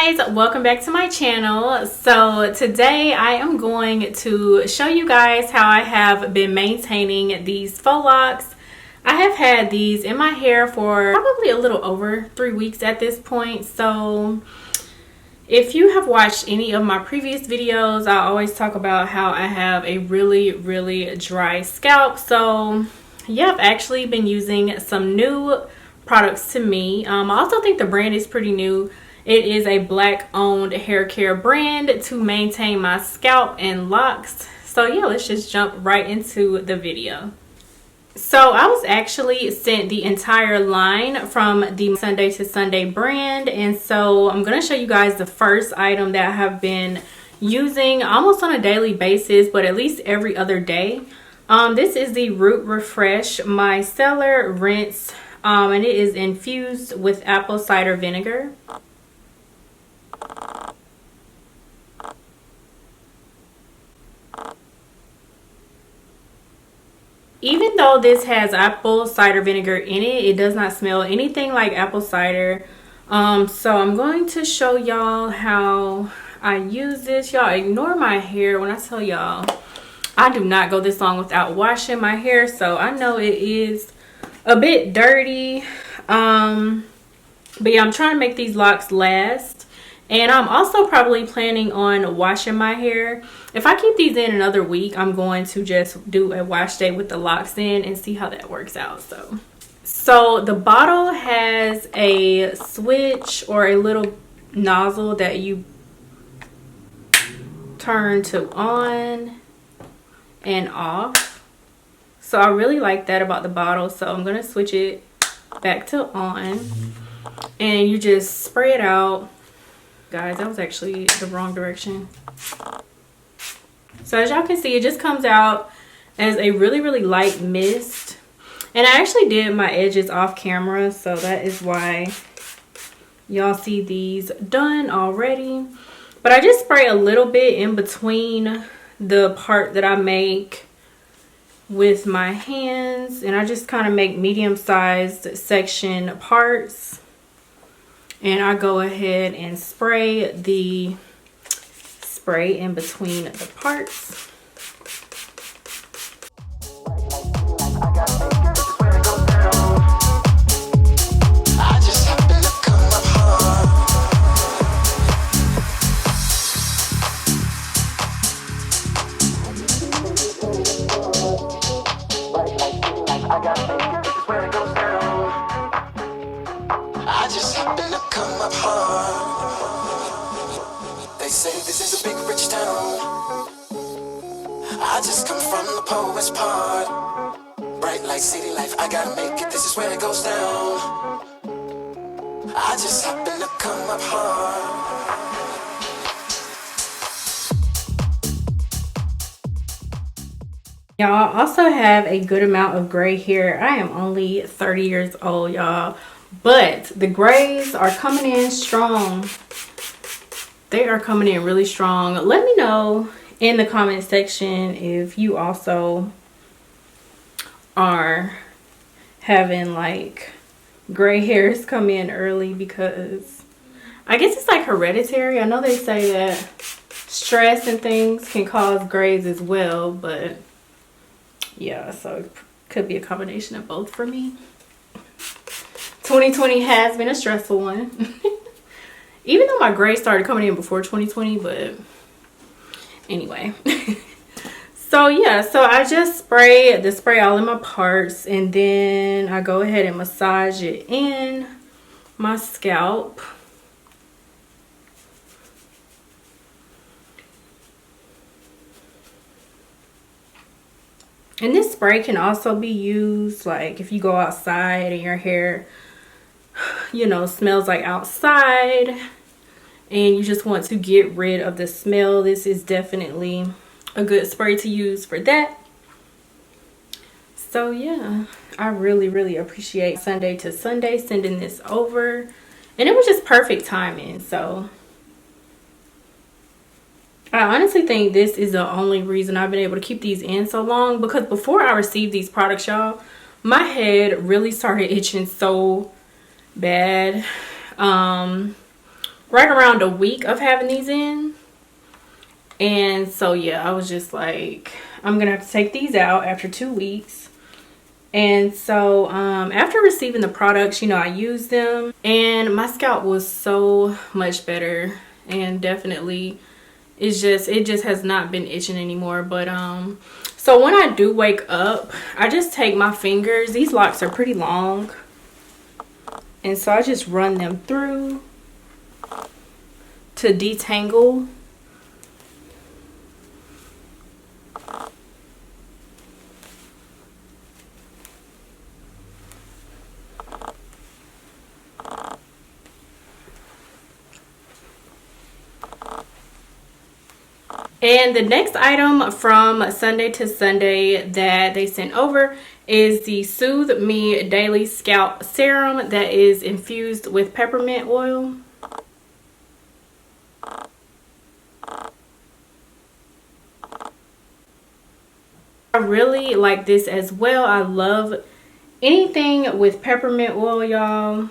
guys, welcome back to my channel. So today I am going to show you guys how I have been maintaining these faux locks. I have had these in my hair for probably a little over 3 weeks at this point. So if you have watched any of my previous videos, I always talk about how I have a really dry scalp. So yeah, I've actually been using some new products to me. I also think the brand is pretty new. It is a black owned hair care brand to maintain my scalp and locks. So yeah, let's just jump right into the video. So I was actually sent the entire line from the Sunday to Sunday brand, and so I'm going to show you guys the first item that I have been using almost on a daily basis, but at least every other day. This is the Root Refresh Micellar Rinse, and it is infused with apple cider vinegar. Even though this has apple cider vinegar in it, it does not smell anything like apple cider. So I'm going to show y'all how I use this. Y'all ignore my hair when I tell y'all I do not go this long without washing my hair. So I know it is a bit dirty. But yeah, I'm trying to make these locks last. And I'm also probably planning on washing my hair. If I keep these in another week, I'm going to just do a wash day with the locks in and see how that works out. So the bottle has a switch or a little nozzle that you turn to on and off. So I really like that about the bottle. So I'm going to switch it back to on. And you just spray it out. Guys, that was actually the wrong direction. So as y'all can see, it just comes out as a really light mist. And I actually did my edges off camera, so that is why y'all see these done already. But I just spray a little bit in between the part that I make with my hands, and I just kind of make medium-sized section parts. And I go ahead and spray the spray in between the parts. They say this is a big rich town. I just come from the poorest part. Bright light, city life, I gotta make it, this is where it goes down. I just happen to come up hard. Y'all also have a good amount of gray hair. I am only 30 years old, y'all, but the grays are coming in strong. They are coming in really strong. Let me know in the comment section if you also are having like gray hairs come in early, because I guess it's like hereditary. I know they say that stress and things can cause grays as well, but yeah, so it could be a combination of both for me. 2020 has been a stressful one. Even though my gray started coming in before 2020, but anyway. So yeah, so I just spray the spray all in my parts, and then I go ahead and massage it in my scalp. And this spray can also be used like if you go outside and your hair, you know, smells like outside and you just want to get rid of the smell. This is definitely a good spray to use for that. So yeah, I really appreciate Sunday to Sunday sending this over, and it was just perfect timing. So I honestly think this is the only reason I've been able to keep these in so long, because before I received these products, y'all, my head really started itching so bad. right around a week of having these in. And so yeah, I was just like, I'm gonna have to take these out after 2 weeks. And so after receiving the products, you know, I used them and my scalp was so much better, and definitely it just has not been itching anymore. But so when I do wake up, I just take my fingers, these locks are pretty long, and so I just run them through to detangle. And the next item from Sunday to Sunday that they sent over is the Soothe Me Daily Scalp Serum that is infused with peppermint oil. I really like this as well. I love anything with peppermint oil, y'all.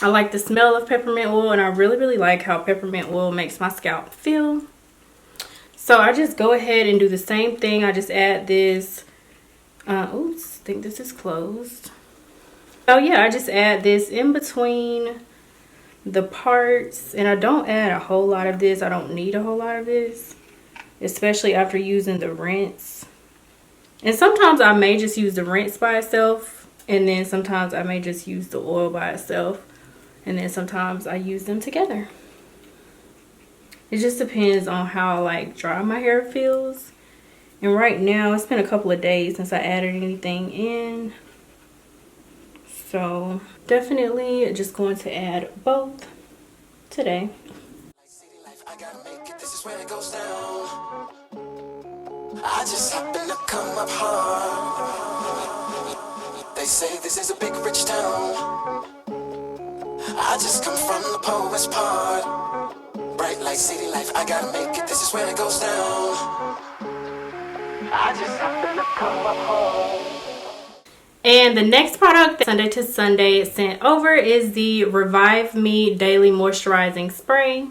I like the smell of peppermint oil, and I really like how peppermint oil makes my scalp feel. So I just go ahead and do the same thing. I just add this, oops, I think this is closed. Oh yeah, I just add this in between the parts, and I don't add a whole lot of this. I don't need a whole lot of this, especially after using the rinse. And sometimes I may just use the rinse by itself, and then sometimes I may just use the oil by itself, and then sometimes I use them together. It just depends on how like dry my hair feels. And right now it's been a couple of days since I added anything in, so definitely just going to add both today. I gotta make it, this is where it goes down. I just happen to come up hard. They say this is a big rich town. I just come from the poorest part. Bright light, city life, I gotta make it, this is where it goes down. I just happen to come up home. And the next product that Sunday to Sunday sent over is the Revive Me Daily Moisturizing Spray.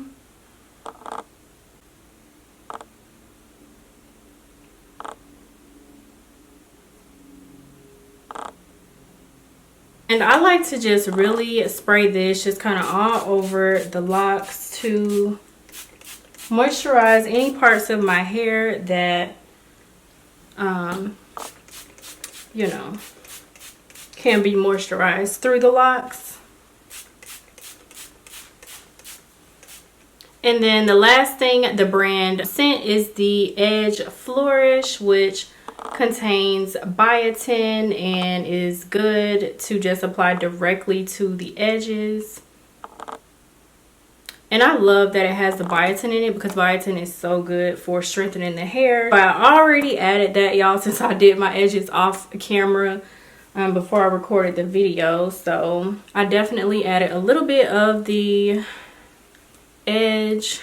And I like to just really spray this just kind of all over the locks to moisturize any parts of my hair that, you know, can be moisturized through the locks. And then the last thing the brand sent is the Edge Flourish, which contains biotin and is good to just apply directly to the edges. And I love that it has the biotin in it, because biotin is so good for strengthening the hair. But I already added that, y'all, since I did my edges off camera before I recorded the video. So I definitely added a little bit of the Edge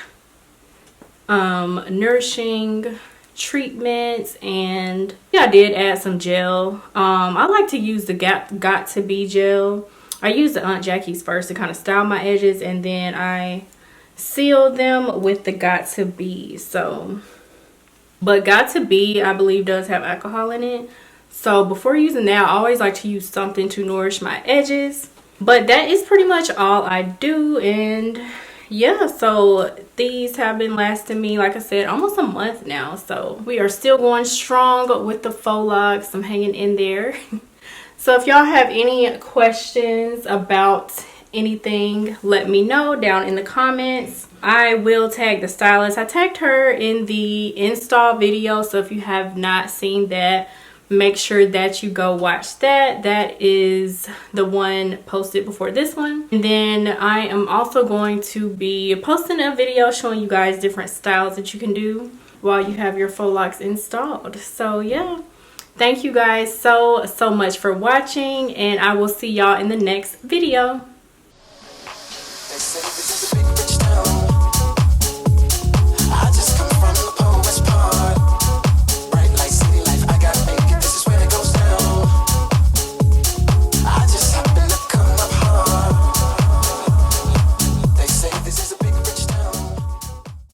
Nourishing treatments, and yeah, I did add some gel. I like to use the got to be gel. I use the Aunt Jackie's first to kind of style my edges, and then I seal them with the got to be. So, but got to be, I believe, does have alcohol in it, so before using that, I always like to use something to nourish my edges. But that is pretty much all I do. And yeah, so these have been lasting me, like I said, almost a month now. So we are still going strong with the Faux Locs. I'm hanging in there. So if y'all have any questions about anything, let me know down in the comments. I will tag the stylist. I tagged her in the install video, so if you have not seen that, make sure that you go watch that. That is the one posted before this one. And then I am also going to be posting a video showing you guys different styles that you can do while you have your Faux Locs installed. So yeah, thank you guys so much for watching, and I will see y'all in the next video.